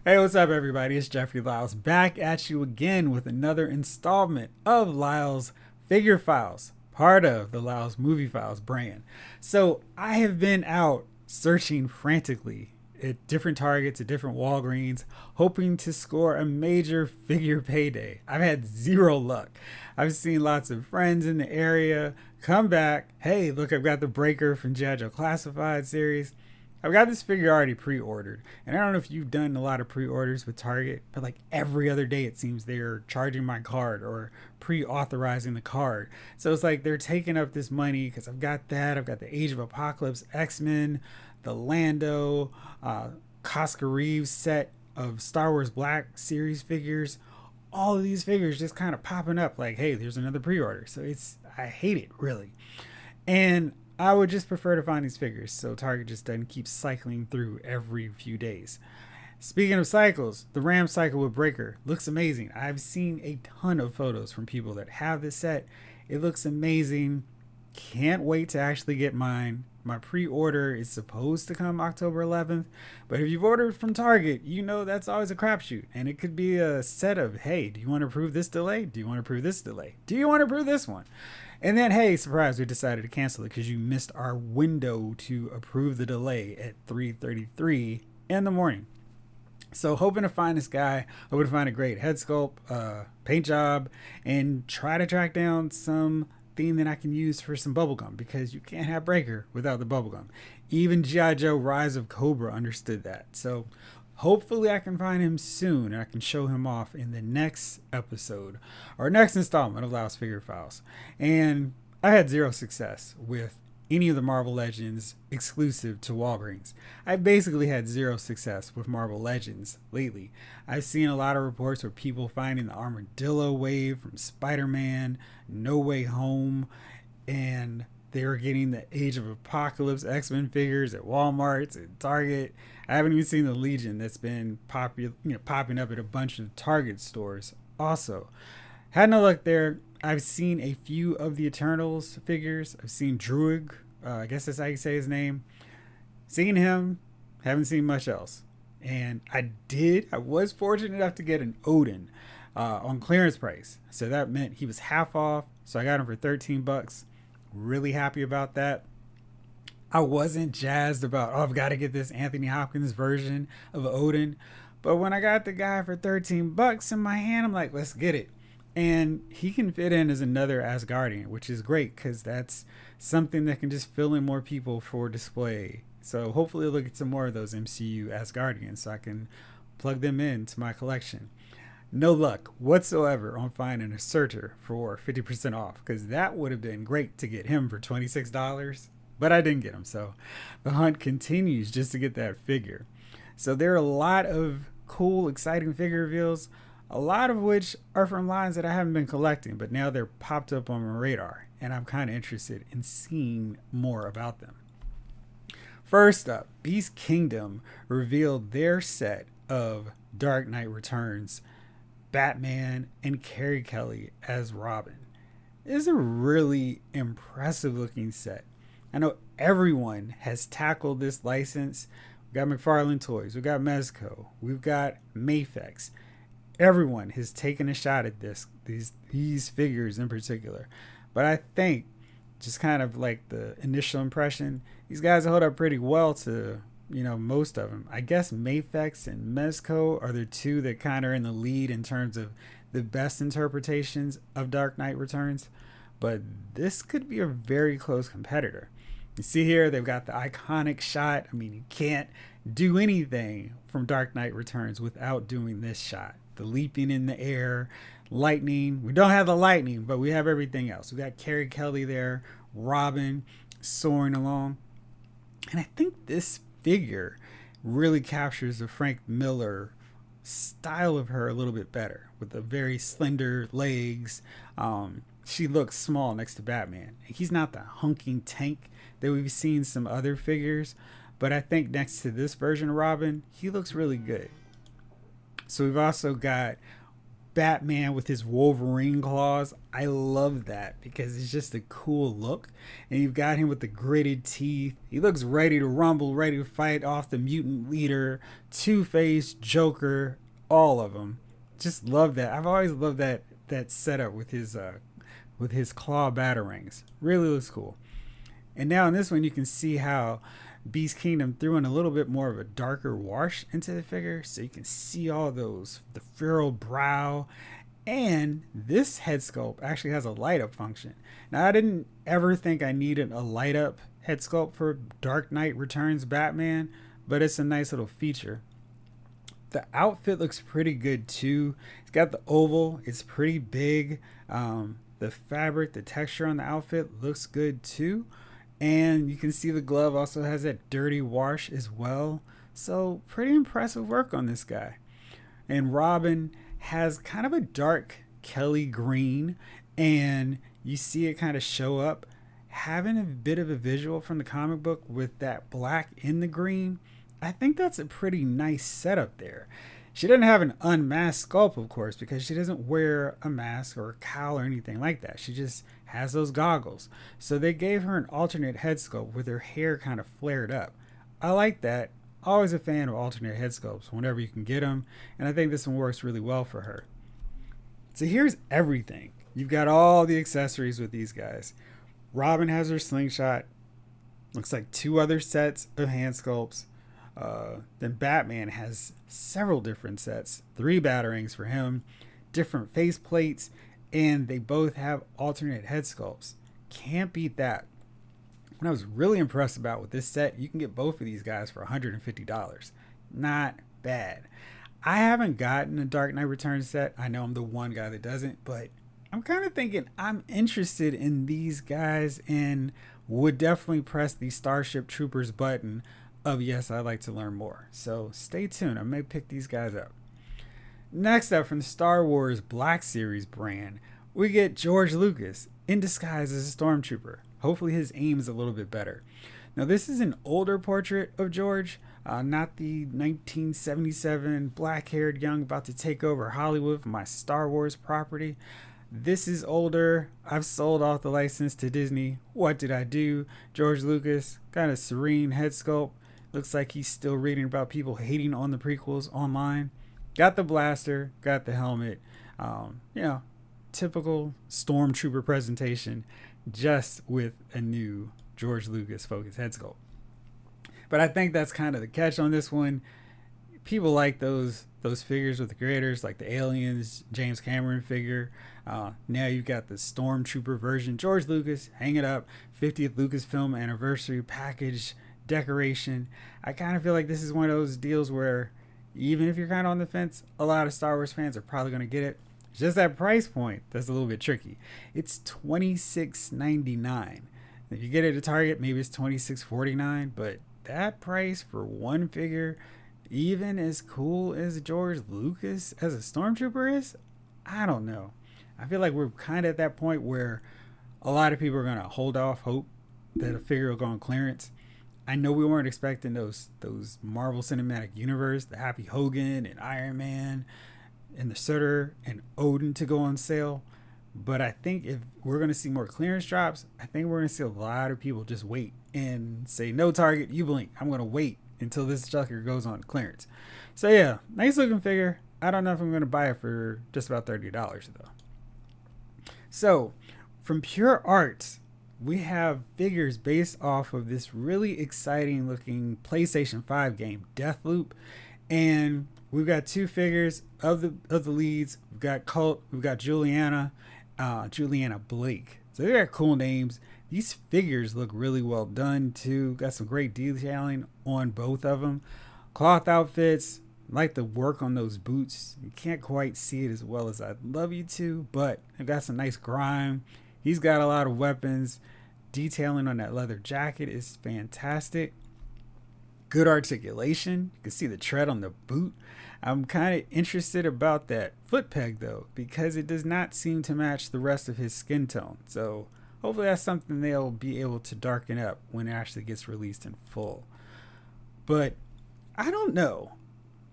Hey, what's up, everybody? It's Jeffrey Lyles back at you again with another installment of Lyles Figure Files, part of the Lyles Movie Files brand. So, I have been out searching frantically at different Targets, at different Walgreens, hoping to score a major figure payday. I've had zero luck. I've seen lots of friends in the area come back. Hey, look, I've got the Breaker from G.I. Joe Classified series. I've got this figure already pre-ordered, and I don't know if you've done a lot of pre-orders with Target, but like every other day it seems they're charging my card or pre-authorizing the card. So it's like they're taking up this money because I've got that. I've got the Age of Apocalypse X-Men, the Lando, Cosca Reeves set of Star Wars Black series figures. All of these figures just kind of popping up like, hey, there's another pre-order. So I hate it really. And I would just prefer to find these figures so Target just doesn't keep cycling through every few days. Speaking of cycles, the Ram cycle with Breaker looks amazing. I've seen a ton of photos from people that have this set. It looks amazing. Can't wait to actually get mine. My pre-order is supposed to come October 11th, but if you've ordered from Target, you know that's always a crapshoot. And it could be a set of, hey, do you want to approve this delay? Do you want to approve this delay? Do you want to approve this one? And then, hey, surprise, we decided to cancel it because you missed our window to approve the delay at 3:33 in the morning. So hoping to find this guy, hoping to find a great head sculpt, paint job, and try to track down some theme that I can use for some bubblegum because you can't have Breaker without the bubblegum. Even G.I. Joe Rise of Cobra understood that. So hopefully I can find him soon and I can show him off in the next episode or next installment of Lyles Figure Files. And I had zero success with any of the Marvel Legends exclusive to Walgreens. I basically had zero success with Marvel Legends lately. I've seen a lot of reports where people finding the Armadillo wave from Spider-Man, No Way Home, and they were getting the Age of Apocalypse X-Men figures at Walmart's and Target. I haven't even seen the Legion that's been popping up at a bunch of Target stores. Also, had no luck there. I've seen a few of the Eternals figures. I've seen Druig. I guess that's how you say his name. Seen him. Haven't seen much else. And I was fortunate enough to get an Odin on clearance price. So that meant he was half off. So I got him for 13 bucks. Really happy about that. I wasn't jazzed about, oh, I've got to get this Anthony Hopkins version of Odin. But when I got the guy for 13 bucks in my hand, I'm like, let's get it. And he can fit in as another Asgardian, which is great because that's something that can just fill in more people for display. So hopefully we'll get some more of those MCU Asgardians so I can plug them into my collection. No luck whatsoever on finding a Surtur for 50% off because that would have been great to get him for $26. But I didn't get him, so the hunt continues just to get that figure. So there are a lot of cool, exciting figure reveals, a lot of which are from lines that I haven't been collecting, but now they're popped up on my radar, and I'm kind of interested in seeing more about them. First up, Beast Kingdom revealed their set of Dark Knight Returns, Batman, and Carrie Kelly as Robin. It is a really impressive looking set. I know everyone has tackled this license. We've got McFarlane Toys, we've got Mezco, we've got Mafex. Everyone has taken a shot at these figures in particular. But I think, just kind of like the initial impression, these guys hold up pretty well to, most of them. I guess Mafex and Mezco are the two that kind of are in the lead in terms of the best interpretations of Dark Knight Returns. But this could be a very close competitor. You see here, they've got the iconic shot. I mean, you can't do anything from Dark Knight Returns without doing this shot. The leaping in the air, lightning. We don't have the lightning, but we have everything else. We got Carrie Kelly there, Robin soaring along. And I think this figure really captures the Frank Miller style of her a little bit better with the very slender legs. She looks small next to Batman. He's not the hunking tank that we've seen some other figures, but I think next to this version of Robin, he looks really good. So we've also got Batman with his Wolverine claws. I love that because it's just a cool look. And you've got him with the gritted teeth. He looks ready to rumble, ready to fight off the mutant leader, Two-Face, Joker, all of them. Just love that. I've always loved that setup with his claw batarangs. Really looks cool. And now in this one, you can see how Beast Kingdom threw in a little bit more of a darker wash into the figure, so you can see all the furrowed brow. And this head sculpt actually has a light up function. Now, I didn't ever think I needed a light up head sculpt for Dark Knight Returns Batman, but it's a nice little feature. The outfit looks pretty good too. It's got the oval, it's pretty big. The fabric, the texture on the outfit looks good too. And you can see the glove also has that dirty wash as well. So pretty impressive work on this guy. And Robin has kind of a dark Kelly green, and you see it kind of show up. Having a bit of a visual from the comic book with that black in the green, I think that's a pretty nice setup there. She doesn't have an unmasked sculpt, of course, because she doesn't wear a mask or a cowl or anything like that. She just has those goggles. So they gave her an alternate head sculpt with her hair kind of flared up. I like that. Always a fan of alternate head sculpts whenever you can get them. And I think this one works really well for her. So here's everything. You've got all the accessories with these guys. Robin has her slingshot. Looks like 2 other sets of hand sculpts. Then Batman has several different sets, 3 batarangs for him, different face plates, and they both have alternate head sculpts. Can't beat that. What I was really impressed about with this set, you can get both of these guys for $150. Not bad. I haven't gotten a Dark Knight Returns set. I know I'm the one guy that doesn't, but I'm kind of thinking I'm interested in these guys and would definitely press the Starship Troopers button of yes, I'd like to learn more. So stay tuned. I may pick these guys up. Next up, from the Star Wars Black Series brand, we get George Lucas in disguise as a stormtrooper. Hopefully his aim is a little bit better. Now this is an older portrait of George, not the 1977 black-haired young about to take over Hollywood for my Star Wars property. This is older. I've sold off the license to Disney. What did I do? George Lucas, kind of serene head sculpt. Looks like he's still reading about people hating on the prequels online. Got the blaster, got the helmet. Typical stormtrooper presentation, just with a new George Lucas focused head sculpt. But I think that's kind of the catch on this one. People like those figures with the creators, like the Aliens, James Cameron figure. Now you've got the Stormtrooper version. George Lucas, hang it up. 50th Lucasfilm anniversary package decoration. I kind of feel like this is one of those deals where even if you're kind of on the fence, a lot of Star Wars fans are probably going to get it. It's just that price point that's a little bit tricky. It's $26.99. If you get it at Target, maybe it's $26.49, but that price for one figure, even as cool as George Lucas as a stormtrooper is, I don't know. I feel like we're kind of at that point where a lot of people are going to hold off hope that a figure will go on clearance. I know we weren't expecting those Marvel Cinematic Universe, the Happy Hogan and Iron Man and the Sutter and Odin to go on sale. But I think if we're going to see more clearance drops, I think we're going to see a lot of people just wait and say, no, Target, you blink. I'm going to wait until this sucker goes on clearance. So yeah, nice looking figure. I don't know if I'm going to buy it for just about $30 though. So from Pure Arts, we have figures based off of this really exciting looking PlayStation 5 game, Deathloop. And we've got 2 figures of the leads. We've got Colt, we've got Julianna Blake. So they got cool names. These figures look really well done too. Got some great detailing on both of them. Cloth outfits. Like the work on those boots. You can't quite see it as well as I'd love you to, but I've got some nice grime. He's got a lot of weapons. Detailing on that leather jacket is fantastic. Good articulation. You can see the tread on the boot. I'm kind of interested about that foot peg though, because it does not seem to match the rest of his skin tone. So hopefully that's something they'll be able to darken up when it actually gets released in full. But I don't know.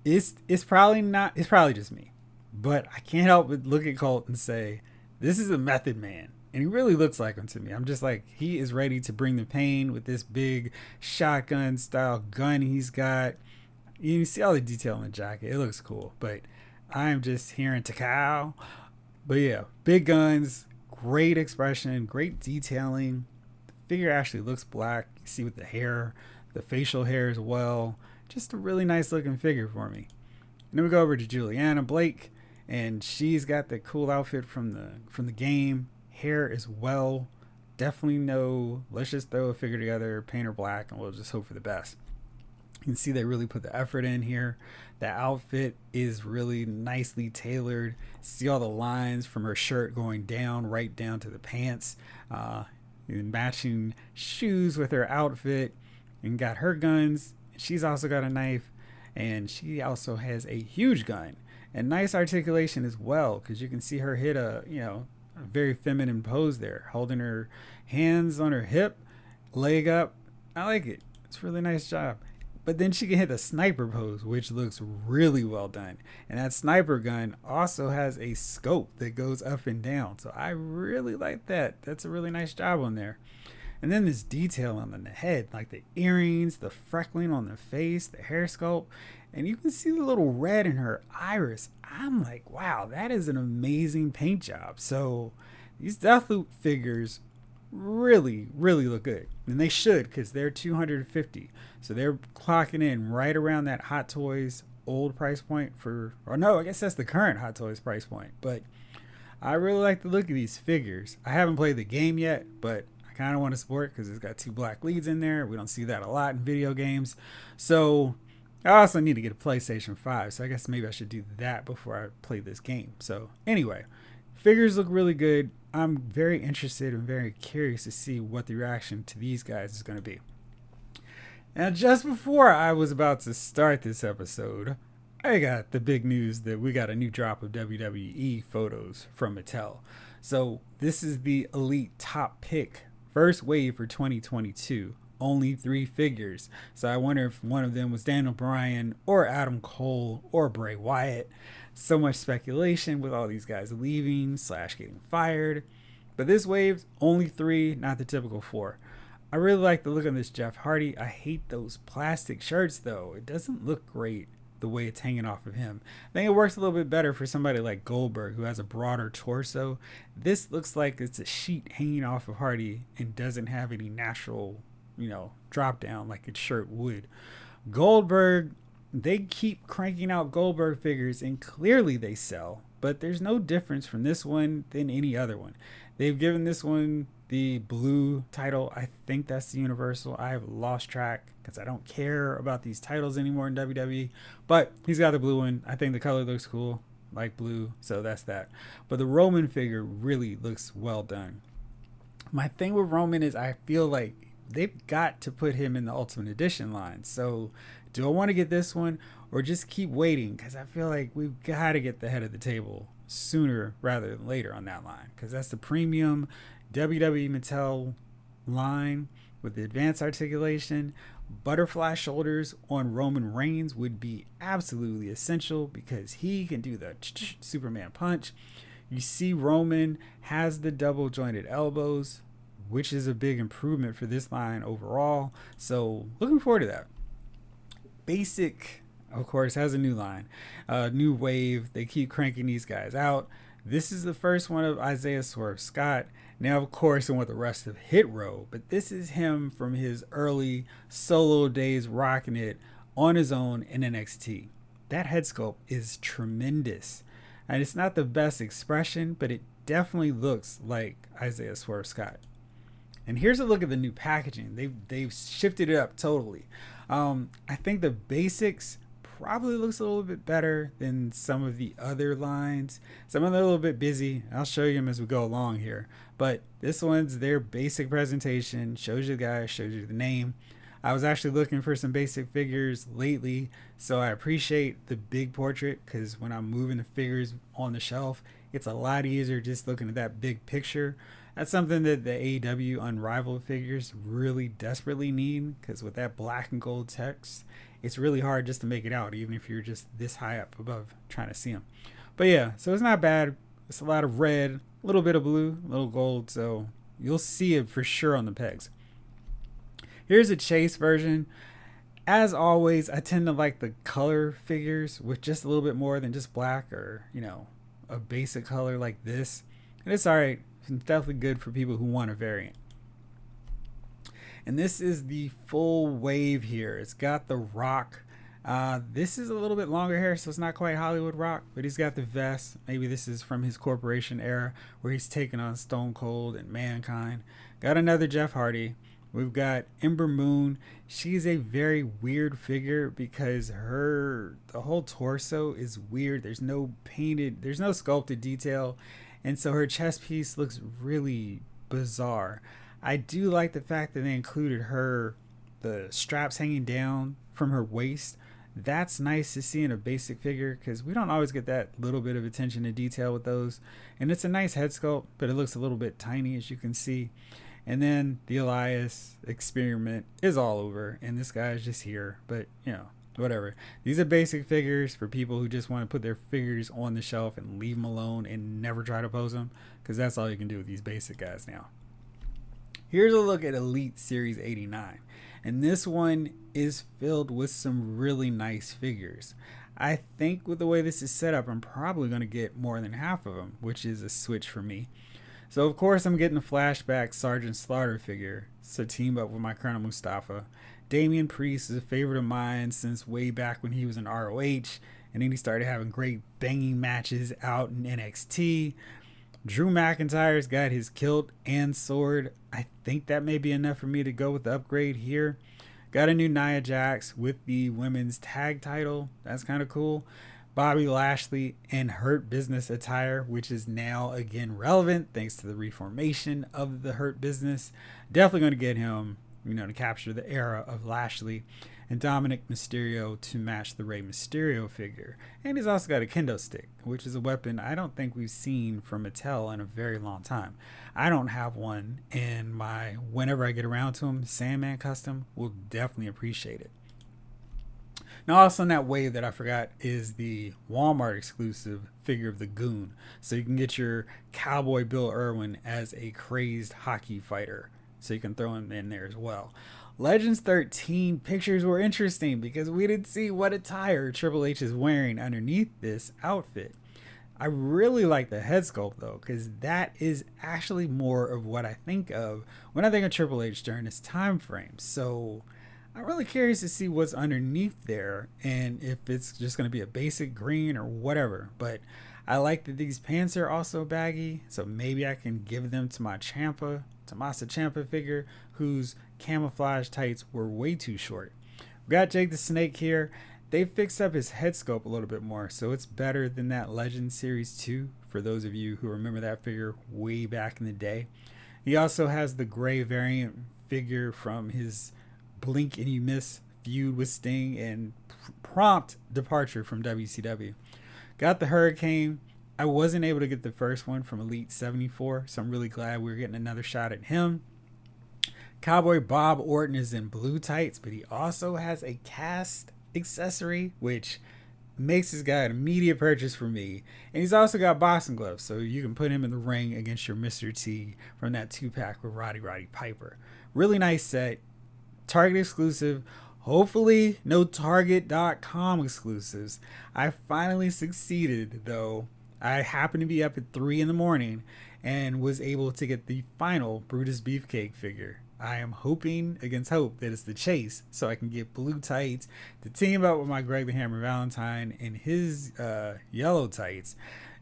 It's probably not. It's probably just me. But I can't help but look at Colt and say, this is a method man. And he really looks like him to me. I'm just like, he is ready to bring the pain with this big shotgun style gun he's got. You see all the detail in the jacket. It looks cool. But I'm just hearing Takao. But yeah, big guns, great expression, great detailing. The figure actually looks black. You see with the hair, the facial hair as well. Just a really nice looking figure for me. And then we go over to Julianna Blake, and she's got the cool outfit from the game. Hair as well. Definitely no, let's just throw a figure together, paint her black, and we'll just hope for the best. You can see they really put the effort in here. The outfit is really nicely tailored. See all the lines from her shirt going down, right down to the pants. Matching shoes with her outfit. And got her guns. She's also got a knife. And she also has a huge gun. And nice articulation as well, because you can see her hit a very feminine pose there, holding her hands on her hip, leg up. I like it. It's a really nice job. But then she can hit the sniper pose, which looks really well done. And that sniper gun also has a scope that goes up and down. So I really like that. That's a really nice job on there. And then this detail on the head, like the earrings, the freckling on the face, the hair sculpt. And you can see the little red in her iris. I'm like, wow, that is an amazing paint job. So these Deathloop figures really look good, and they should, because they're $250, so they're clocking in right around that Hot Toys old price point or no, I guess that's the current Hot Toys price point. But I really like the look of these figures. I haven't played the game yet, but I kind of want to support because it's got 2 black leads in there. We don't see that a lot in video games. So I also need to get a PlayStation 5, so I guess maybe I should do that before I play this game. So anyway, figures look really good. I'm very interested and very curious to see what the reaction to these guys is going to be. Now, just before I was about to start this episode, I got the big news that we got a new drop of WWE photos from Mattel. So this is the Elite Top Pick first wave for 2022. Only 3 figures. So I wonder if one of them was Daniel Bryan or Adam Cole or Bray Wyatt. So much speculation with all these guys leaving / getting fired. But this wave's only 3, not the typical 4. I really like the look of this Jeff Hardy. I hate those plastic shirts though. It doesn't look great the way it's hanging off of him. I think it works a little bit better for somebody like Goldberg, who has a broader torso. This looks like it's a sheet hanging off of Hardy and doesn't have any natural, drop down like its shirt would. Goldberg, they keep cranking out Goldberg figures, and clearly they sell, but there's no difference from this one than any other one. They've given this one the blue title. I think that's the Universal. I have lost track because I don't care about these titles anymore in WWE, but he's got the blue one. I think the color looks cool, like blue, so that's that. But the Roman figure really looks well done. My thing with Roman is I feel like they've got to put him in the Ultimate Edition line. So do I want to get this one or just keep waiting? Because I feel like we've got to get the head of the table sooner rather than later on that line, because that's the premium WWE Mattel line with the advanced articulation. Butterfly shoulders on Roman Reigns would be absolutely essential because he can do the Superman punch. You see Roman has the double jointed elbows, which is a big improvement for this line overall. So looking forward to that. Basic, of course, has a new line, new wave. They keep cranking these guys out. This is the first one of Isaiah Swerve Scott. Now, of course, and with the rest of Hit Row, but this is him from his early solo days rocking it on his own in NXT. That head sculpt is tremendous. And it's not the best expression, but it definitely looks like Isaiah Swerve Scott. And here's a look at the new packaging. They've shifted it up totally. I think the basics probably looks a little bit better than some of the other lines. Some of them are a little bit busy. I'll show you them as we go along here. But this one's their basic presentation. Shows you the guy, shows you the name. I was actually looking for some basic figures lately, so I appreciate the big portrait because when I'm moving the figures on the shelf, it's a lot easier just looking at that big picture. That's something that the AEW Unrivaled figures really desperately need, because with that black and gold text, it's really hard just to make it out, even if you're just this high up above trying to see them. But yeah, so it's not bad. It's a lot of red, a little bit of blue, a little gold. So you'll see it for sure on the pegs. Here's a chase version. As always, I tend to like the color figures with just a little bit more than just black or, a basic color like this. And it's alright. It's definitely good for people who want a variant. And this is the full wave here. It's got the Rock. This is a little bit longer hair, so it's not quite Hollywood Rock, but he's got the vest. Maybe this is from his corporation era where he's taking on Stone Cold and Mankind. Got another Jeff Hardy. We've got Ember Moon. She's a very weird figure because the whole torso is weird. There's no sculpted detail. And so her chest piece looks really bizarre. I do like the fact that they included the straps hanging down from her waist. That's nice to see in a basic figure because we don't always get that little bit of attention to detail with those. And it's a nice head sculpt, but it looks a little bit tiny, as you can see. And then the Elias experiment is all over, and this guy is just here. But, whatever. These are basic figures for people who just want to put their figures on the shelf and leave them alone and never try to pose them, because that's all you can do with these basic guys now. Here's a look at Elite Series 89. And this one is filled with some really nice figures. I think with the way this is set up, I'm probably going to get more than half of them, which is a switch for me. So, of course, I'm getting a flashback Sergeant Slaughter figure. So, team up with my Colonel Mustafa. Damian Priest is a favorite of mine since way back when he was in ROH. And then he started having great banging matches out in NXT. Drew McIntyre's got his kilt and sword. I think that may be enough for me to go with the upgrade here. Got a new Nia Jax with the women's tag title. That's kind of cool. Bobby Lashley in Hurt Business attire, which is now again relevant thanks to the reformation of the Hurt Business. Definitely going to get him, to capture the era of Lashley. And Dominic Mysterio to match the Rey Mysterio figure. And he's also got a kendo stick, which is a weapon I don't think we've seen from Mattel in a very long time. I don't have one, and whenever I get around to him, Sandman Custom will definitely appreciate it. Now, also in that wave that I forgot is the Walmart exclusive figure of the Goon. So you can get your Cowboy Bill Irwin as a crazed hockey fighter. So you can throw him in there as well. Legends 13 pictures were interesting because we didn't see what attire Triple H is wearing underneath this outfit. I really like the head sculpt though, because that is actually more of what I think of when I think of Triple H during this time frame. So I'm really curious to see what's underneath there and if it's just going to be a basic green or whatever. But I like that these pants are also baggy, so maybe I can give them to my Tommaso Ciampa figure, whose camouflage tights were way too short. We got Jake the Snake here. They fixed up his head sculpt a little bit more, so it's better than that Legend Series 2, for those of you who remember that figure way back in the day. He also has the gray variant figure from his Blink and You Miss feud with Sting and prompt departure from WCW. Got the Hurricane. I wasn't able to get the first one from Elite 74, so I'm really glad we're getting another shot at him. Cowboy Bob Orton is in blue tights, but he also has a cast accessory, which makes this guy an immediate purchase for me. And he's also got boxing gloves, so you can put him in the ring against your Mr. T from that 2-pack with Roddy Piper. Really nice set. Target exclusive. Hopefully no Target.com exclusives. I finally succeeded though. I happened to be up at 3 in the morning and was able to get the final Brutus Beefcake figure. I am hoping against hope that it's the chase so I can get blue tights to team up with my Greg the Hammer Valentine in his yellow tights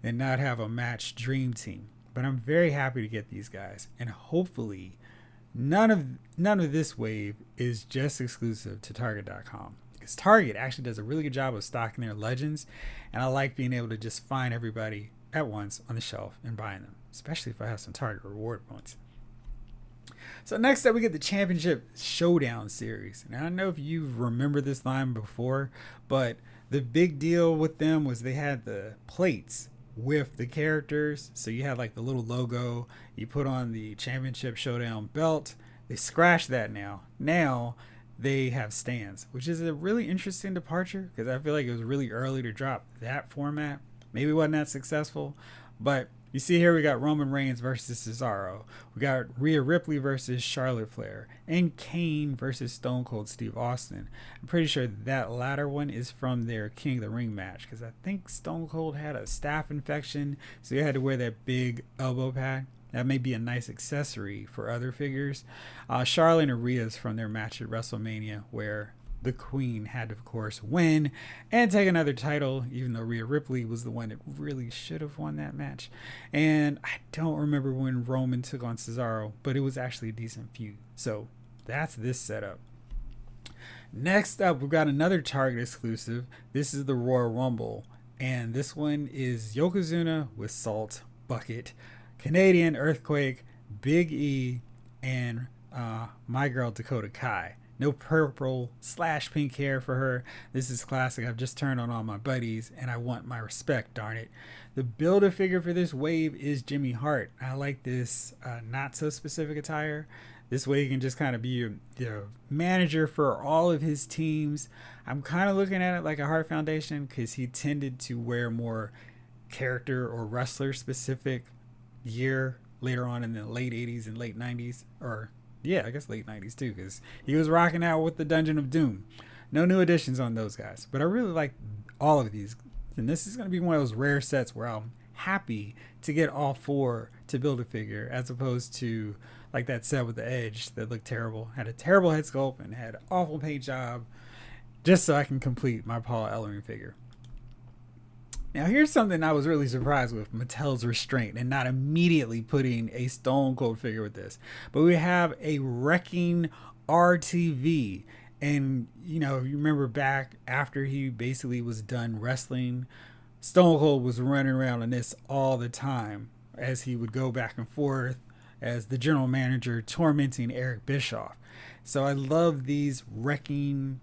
and not have a matched dream team. But I'm very happy to get these guys, and hopefully none of this wave is just exclusive to Target.com, because Target actually does a really good job of stocking their legends, and I like being able to just find everybody at once on the shelf and buying them, especially if I have some Target reward points. So next up, we get the Championship Showdown series. Now, I don't know if you remember this line before, but the big deal with them was they had the plates with the characters. So you had like the little logo, you put on the Championship Showdown belt. They scratched that now. Now they have stands, which is a really interesting departure because I feel like it was really early to drop that format. Maybe it wasn't that successful, but you see here we got Roman Reigns versus Cesaro. We got Rhea Ripley versus Charlotte Flair. And Kane versus Stone Cold Steve Austin. I'm pretty sure that latter one is from their King of the Ring match, because I think Stone Cold had a staph infection, so he had to wear that big elbow pad. That may be a nice accessory for other figures. Charlotte and Rhea's from their match at WrestleMania, where the Queen had to, of course, win and take another title, even though Rhea Ripley was the one that really should have won that match. And I don't remember when Roman took on Cesaro, but it was actually a decent feud. So that's this setup. Next up, we've got another Target exclusive. This is the Royal Rumble, and this one is Yokozuna with Salt, Bucket, Canadian Earthquake, Big E, and my girl Dakota Kai. No purple/pink hair for her. This is classic. I've just turned on all my buddies, and I want my respect, darn it. The Build-A-Figure for this wave is Jimmy Hart. I like this not-so-specific attire. This way he can just kind of be the manager for all of his teams. I'm kind of looking at it like a Hart Foundation, because he tended to wear more character or wrestler-specific gear later on in the late 80s and late 90s, or yeah, I guess late 90s too, because he was rocking out with the Dungeon of Doom. No new additions on those guys, but I really like all of these, and this is going to be one of those rare sets where I'm happy to get all four to build a figure, as opposed to like that set with the Edge that looked terrible, had a terrible head sculpt and had an awful paint job, just so I can complete my Paul Ellering figure. Now, here's something I was really surprised with Mattel's restraint and not immediately putting a Stone Cold figure with this. But we have a Wrecking RTV. And, you know, you remember back after he basically was done wrestling, Stone Cold was running around on this all the time as he would go back and forth as the general manager tormenting Eric Bischoff. So I love these Wrecking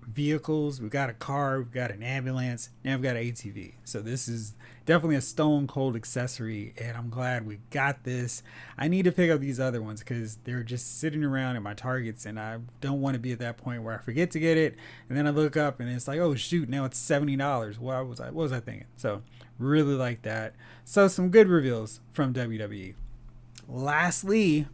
vehicles. We've got a car, we've got an ambulance, and we've got an ATV. So this is definitely a Stone Cold accessory, and I'm glad we got this. I need to pick up these other ones because they're just sitting around in my Targets, and I don't want to be at that point where I forget to get it, and then I look up and it's like, oh shoot, now it's $70. What was I thinking? So really like that. So some good reveals from WWE. Lastly,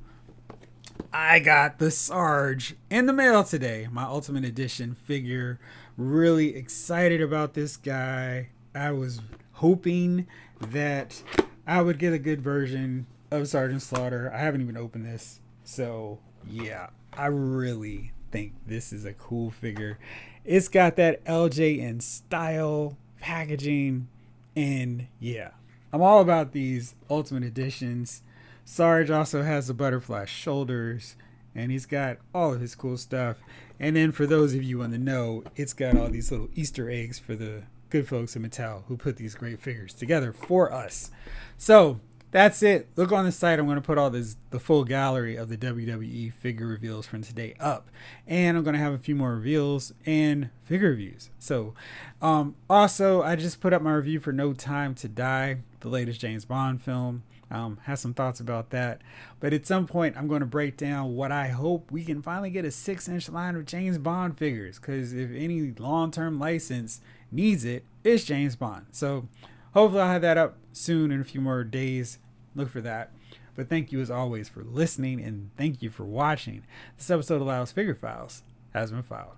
I got the Sarge in the mail today. My Ultimate Edition figure. Really excited about this guy. I was hoping that I would get a good version of Sergeant Slaughter. I haven't even opened this. So, yeah. I really think this is a cool figure. It's got that LJN style packaging. And, yeah. I'm all about these Ultimate Editions. Sarge also has the butterfly shoulders, and he's got all of his cool stuff. And then for those of you in the know, it's got all these little Easter eggs for the good folks at Mattel who put these great figures together for us. So that's it. Look on the site. I'm going to put all the full gallery of the WWE figure reveals from today up. And I'm going to have a few more reveals and figure reviews. So also, I just put up my review for No Time to Die, the latest James Bond film. Have some thoughts about that. But at some point, I'm going to break down what I hope we can finally get a 6-inch line of James Bond figures. Because if any long-term license needs it, it's James Bond. So hopefully I'll have that up soon in a few more days. Look for that. But thank you as always for listening, and thank you for watching. This episode of Lyles Figure Files has been filed.